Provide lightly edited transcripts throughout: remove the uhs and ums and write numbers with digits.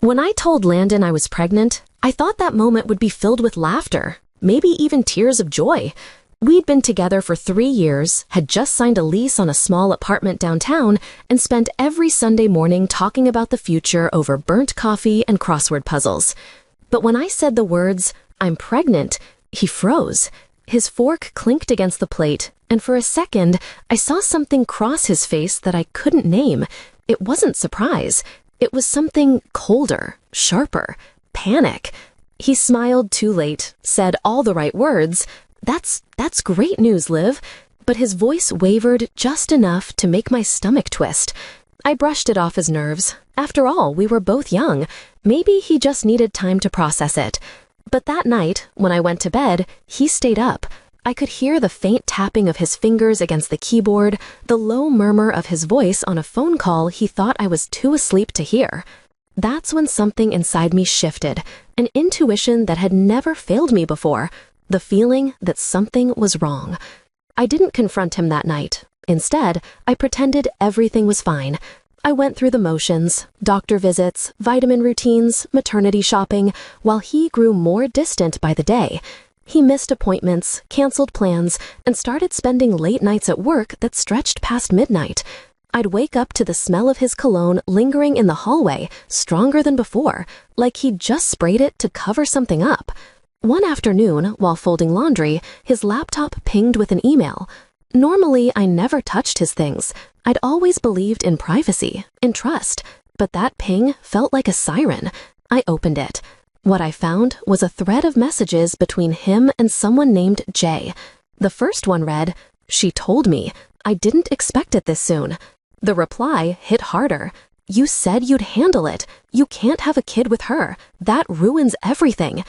When I told Landon I was pregnant, I thought that moment would be filled with laughter, maybe even tears of joy. We'd been together for 3 years, had just signed a lease on a small apartment downtown, and spent every Sunday morning talking about the future over burnt coffee and crossword puzzles. But when I said the words, "I'm pregnant," he froze. His fork clinked against the plate, and for a second, I saw something cross his face that I couldn't name. It wasn't surprise. It was something colder, sharper, panic. He smiled too late, said all the right words. That's great news, Liv. But his voice wavered just enough to make my stomach twist. I brushed it off his nerves. After all, we were both young. Maybe he just needed time to process it. But that night, when I went to bed, he stayed up. I could hear the faint tapping of his fingers against the keyboard, the low murmur of his voice on a phone call he thought I was too asleep to hear. That's when something inside me shifted, an intuition that had never failed me before, the feeling that something was wrong. I didn't confront him that night. Instead, I pretended everything was fine. I went through the motions, doctor visits, vitamin routines, maternity shopping, while he grew more distant by the day. He missed appointments, canceled plans, and started spending late nights at work that stretched past midnight. I'd wake up to the smell of his cologne lingering in the hallway, stronger than before, like he'd just sprayed it to cover something up. One afternoon, while folding laundry, his laptop pinged with an email. Normally, I never touched his things. I'd always believed in privacy, in trust, but that ping felt like a siren. I opened it. What I found was a thread of messages between him and someone named Jay. The first one read, "She told me. I didn't expect it this soon." The reply hit harder. "You said you'd handle it. You can't have a kid with her. That ruins everything."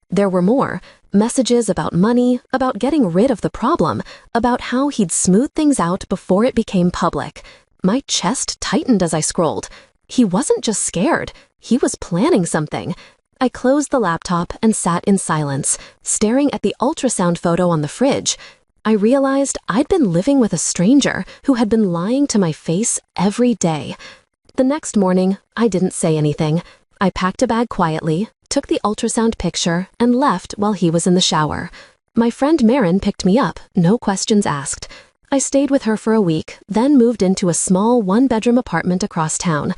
There were more. Messages about money, about getting rid of the problem, about how he'd smooth things out before it became public. My chest tightened as I scrolled. He wasn't just scared. He was planning something. I closed the laptop and sat in silence, staring at the ultrasound photo on the fridge. I realized I'd been living with a stranger who had been lying to my face every day. The next morning, I didn't say anything. I packed a bag quietly, took the ultrasound picture, and left while he was in the shower. My friend Marin picked me up, no questions asked. I stayed with her for a week, then moved into a small one-bedroom apartment across town.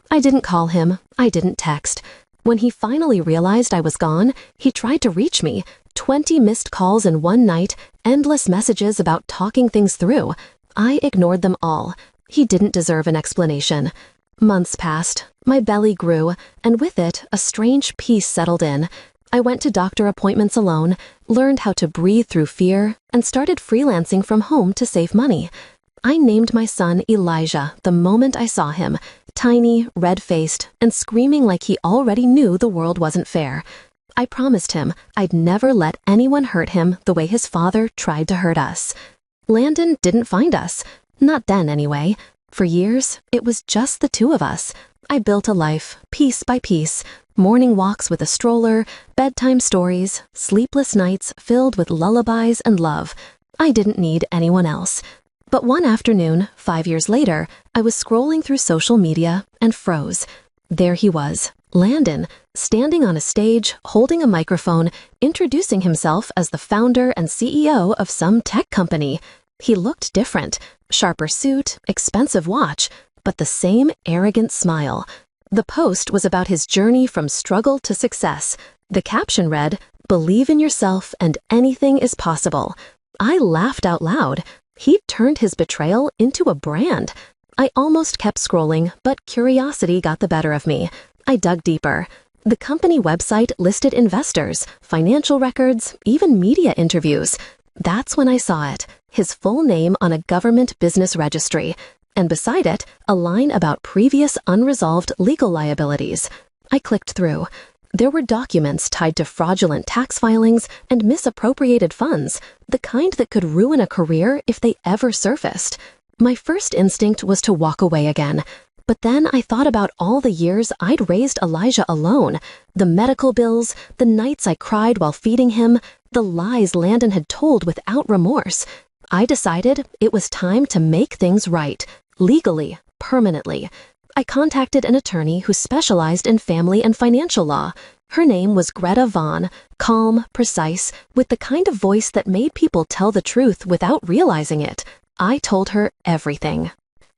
I didn't call him. I didn't text. When he finally realized I was gone, he tried to reach me. 20 missed calls in one night, endless messages about talking things through. I ignored them all. He didn't deserve an explanation. Months passed. My belly grew, and with it, a strange peace settled in. I went to doctor appointments alone, learned how to breathe through fear, and started freelancing from home to save money. I named my son Elijah the moment I saw him, tiny, red-faced, and screaming like he already knew the world wasn't fair. I promised him I'd never let anyone hurt him the way his father tried to hurt us. Landon didn't find us. Not then, anyway. For years, it was just the two of us. I built a life, piece by piece, morning walks with a stroller, bedtime stories, sleepless nights filled with lullabies and love. I didn't need anyone else. But one afternoon, 5 years later, I was scrolling through social media and froze. There he was, Landon, standing on a stage, holding a microphone, introducing himself as the founder and CEO of some tech company. He looked different, sharper suit, expensive watch, but the same arrogant smile. The post was about his journey from struggle to success. The caption read, "Believe in yourself and anything is possible." I laughed out loud. He'd turned his betrayal into a brand. I almost kept scrolling, but curiosity got the better of me. I dug deeper. The company website listed investors, financial records, even media interviews. That's when I saw it, his full name on a government business registry, and beside it, a line about previous unresolved legal liabilities. I clicked through. There were documents tied to fraudulent tax filings and misappropriated funds, the kind that could ruin a career if they ever surfaced. My first instinct was to walk away again. But then I thought about all the years I'd raised Elijah alone, the medical bills, the nights I cried while feeding him, the lies Landon had told without remorse. I decided it was time to make things right, legally, permanently. I contacted an attorney who specialized in family and financial law. Her name was Greta Vaughn, calm, precise, with the kind of voice that made people tell the truth without realizing it. I told her everything.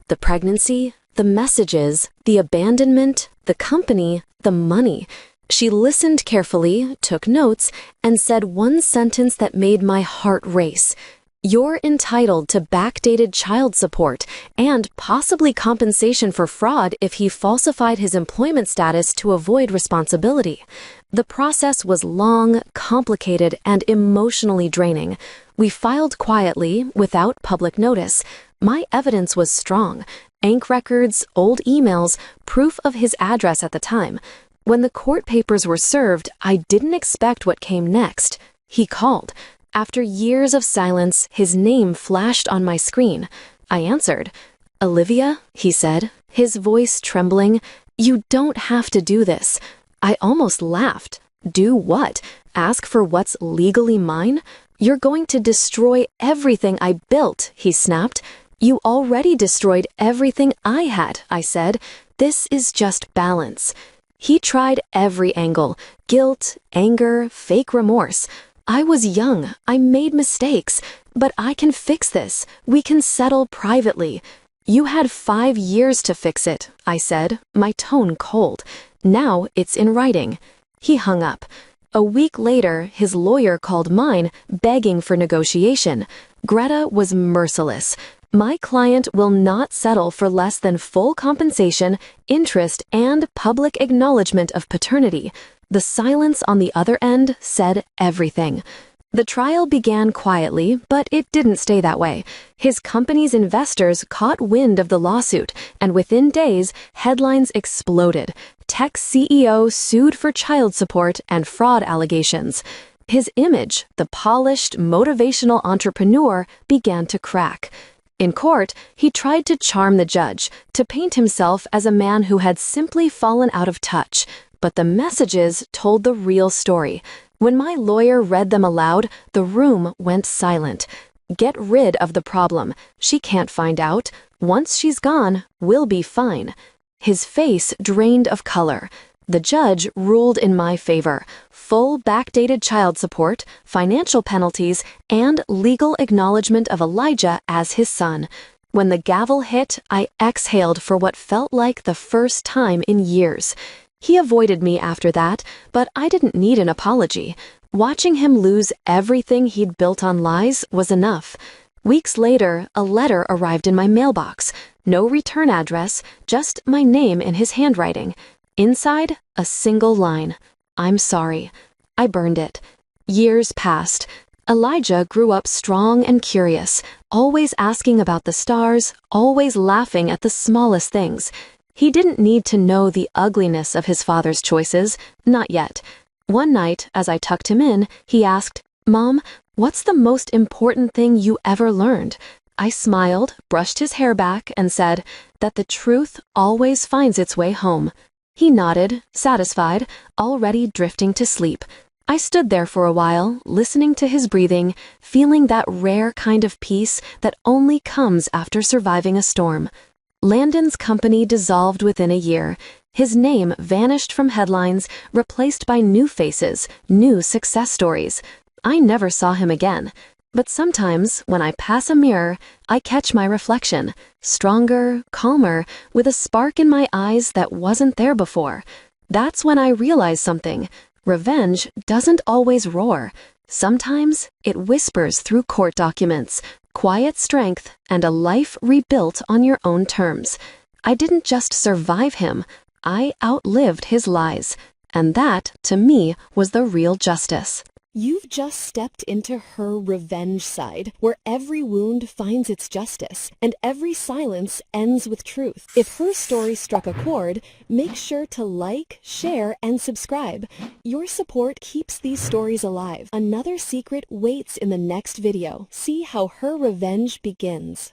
The pregnancy, the messages, the abandonment, the company, the money. She listened carefully, took notes, and said one sentence that made my heart race. "You're entitled to backdated child support and possibly compensation for fraud if he falsified his employment status to avoid responsibility." The process was long, complicated, and emotionally draining. We filed quietly, without public notice. My evidence was strong. Bank records, old emails, proof of his address at the time. When the court papers were served, I didn't expect what came next. He called. After years of silence, his name flashed on my screen. I answered. "Olivia," he said, his voice trembling, "you don't have to do this." I almost laughed. "Do what? Ask for what's legally mine? You're going to destroy everything I built," he snapped. "You already destroyed everything I had," I said. "This is just balance." He tried every angle: guilt, anger, fake remorse. I was young, I made mistakes, but I can fix this. We can settle privately. "You had 5 years to fix it," I said, my tone cold. "Now it's in writing." He hung up. A week later, his lawyer called mine, begging for negotiation. Greta was merciless. "My client will not settle for less than full compensation, interest, and public acknowledgement of paternity." The silence on the other end said everything. The trial began quietly, but it didn't stay that way. His company's investors caught wind of the lawsuit, and within days, headlines exploded. Tech CEO sued for child support and fraud allegations. His image, the polished, motivational entrepreneur, began to crack. In court, he tried to charm the judge, to paint himself as a man who had simply fallen out of touch. But the messages told the real story. When my lawyer read them aloud, the room went silent. "Get rid of the problem. She can't find out. Once she's gone, we'll be fine." His face drained of color. The judge ruled in my favor: full backdated child support, financial penalties, and legal acknowledgement of Elijah as his son. When the gavel hit, I exhaled for what felt like the first time in years. He avoided me after that, but I didn't need an apology. Watching him lose everything he'd built on lies was enough. Weeks later, a letter arrived in my mailbox. No return address, just my name in his handwriting. Inside, a single line: "I'm sorry." I burned it. Years passed. Elijah grew up strong and curious, always asking about the stars, always laughing at the smallest things. He didn't need to know the ugliness of his father's choices, not yet. One night, as I tucked him in, he asked, "Mom, what's the most important thing you ever learned?" I smiled, brushed his hair back, and said, "That the truth always finds its way home." He nodded, satisfied, already drifting to sleep. I stood there for a while, listening to his breathing, feeling that rare kind of peace that only comes after surviving a storm. Landon's company dissolved within a year. His name vanished from headlines, replaced by new faces, new success stories. I never saw him again. But sometimes, when I pass a mirror, I catch my reflection, stronger, calmer, with a spark in my eyes that wasn't there before. That's when I realize something. Revenge doesn't always roar. Sometimes it whispers through court documents, quiet strength, and a life rebuilt on your own terms. I didn't just survive him, I outlived his lies. And that, to me, was the real justice. You've just stepped into her revenge side, where every wound finds its justice, and every silence ends with truth. If her story struck a chord, make sure to like, share, and subscribe. Your support keeps these stories alive. Another secret waits in the next video. See how her revenge begins.